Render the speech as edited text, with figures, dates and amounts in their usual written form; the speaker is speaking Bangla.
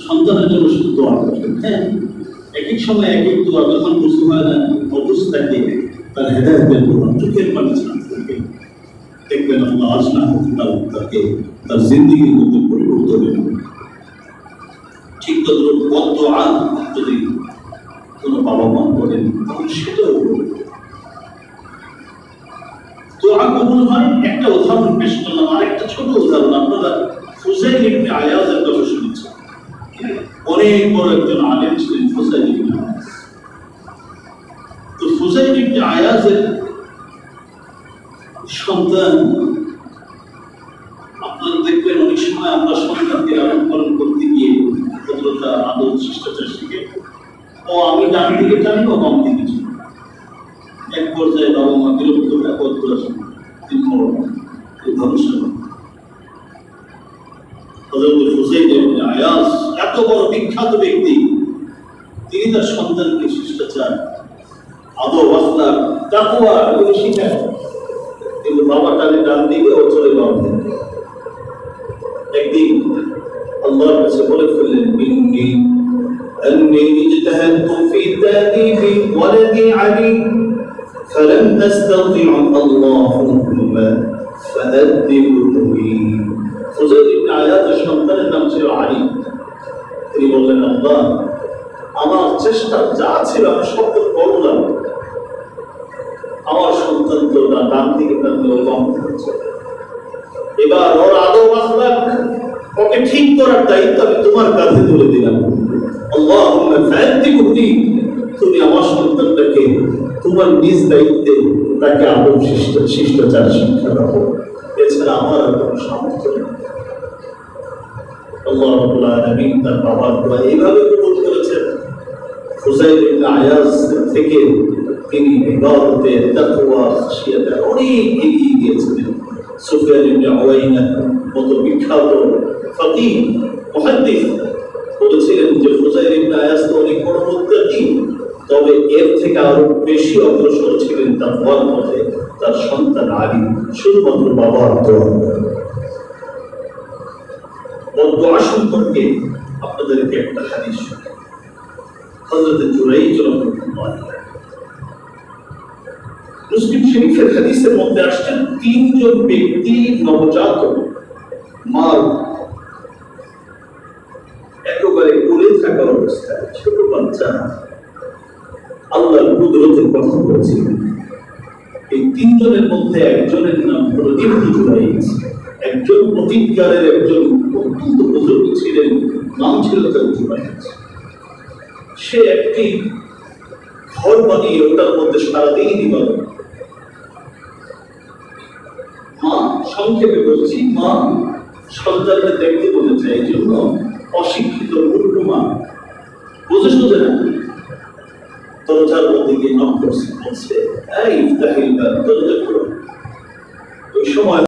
সন্তানের জন্য শুধু দোয়া করবেন। হ্যাঁ, এক এক সময় এক এক দোয়া যখন বুঝতে হয় না অবস্থাকে তার হেদায়েতের দোয়া চোখের পানি ছাড়তে থাকে, দেখবেন আল্লাহ আজ না হোক তাকে তার জিন্দিগির মধ্যে পরিবর্তন হবে। ঠিক তদ্রুপ দোয়া যদি কোনো বাবা মা করেন তখন সেটাও দোয়া কবুল হয়। একটা উদাহরণ পেশ করলাম, আর একটা ছোট উদাহরণ। আপনারা ফুজাইল ইবনে আয়াজের কথা শুনেছেন, অনেক বড় একজন আলেম ছিলেন ফুজাইল ইবনে আয়াজ। তো ফুজাইল ইবনে আয়াজের সন্তান, আপনারা দেখবেন অনেক সময় আমরা সন্তানকে লালন পালন করতে গিয়ে ভদ্রতা, আদব, শিষ্টাচার শিখে ও আমি ডান দিকে টানি ও বাম দিকে টানি। এক পর্যায়ে বাবা মা বিরক্ত করতে আসেন, তিনি আয়াজ এত বড় বিখ্যাত ব্যক্তি, তিনি তার সন্তানকে শিষ্টাচার, আদব, আখলাক, তাকওয়া এগুলো শিখান, কিন্তু বাবা টানে ডান দিকে ও চলে বাম দিকে। একদিন আল্লাহর কাছে বলে ফেললেন, أني اجتهدت في تأديب ولدي علي فلم أستطع اللهم فأدبه ফুজাইল ইবনে আয়াজের সন্তানের নাম ছিল আলী। তিনি বললেন, আল্লাহ, আমার চেষ্টা যা ছিল আমি সব করলাম, আমার সন্তান তো না ডান দিকে টানলে ও বাম দিকে চলে। এবার ওর আদব আখলাক ওকে ঠিক করার দায়িত্ব আমি তোমার কাঁধে তুলে দিলাম। আল্লাহুম্মা ফা'আতিবুনি, তুমি আমার সন্তানটাকে তোমার নিজ দায়িত্বে তাকে আদব শিষ্টাচার শিক্ষা দাও, এছাড়া আমার আর কোনো সামর্থ্য নেই। আল্লাহ রাব্বুল আলামিন তার বাবার দোয়া এইভাবে কবুল করেছেন। ফুজাইল ইবনে আয়াজ থেকে তিনি ইবাদতে, তাকওয়া, খাশিয়াতে অনেক এগিয়ে গিয়েছিলেন। সুফিয়ান ইবনে উয়াইনা মতো বিখ্যাত ফকিহ মুহাদ্দিস বলেছিলেন যে ফুজাইল ইবনে আয়াজ তো অনেক বড় মুত্তাকি, তবে এর থেকে আরো বেশি অগ্রসর ছিলেন তাকওয়ার পথে তার সন্তান আলী, শুধুমাত্র বাবার দোয়া। দোয়া সম্পর্কে আপনাদেরকে একটা হাদিস শোনাই। হযরত জুরাইজ রাদিয়াল্লাহু আনহু, মুসলিম শরীফের হাদিসের মধ্যে আসছেন, তিনজন ব্যক্তি নবজাতক মার একেবারে কোলে থাকা অবস্থায়, ছোট বাচ্চা, আল্লাহর কুদরতের কথা বলেছিলেন। এই তিনজনের মধ্যে একজনের নাম হলো ইবনে জুরাইজ। একজন অতীতকালের একজন অত্যন্ত বুজুর্গ ছিলেন, নাম ছিল তার জুরাইজ। সে একটি ঘর বানিয়ে ওটার মধ্যে সারাদিন ইবাদত। মা, সংক্ষেপে বলছি, মা সন্তানকে দেখতে বলেছে, এই জন্য অশিক্ষিত মূর্খ মা বুঝে সুঝে না দরজার মধ্যে গিয়ে নক করছে, বলছে, এই ইফতাহিল বাব, দরজা খোলো। ওই সময়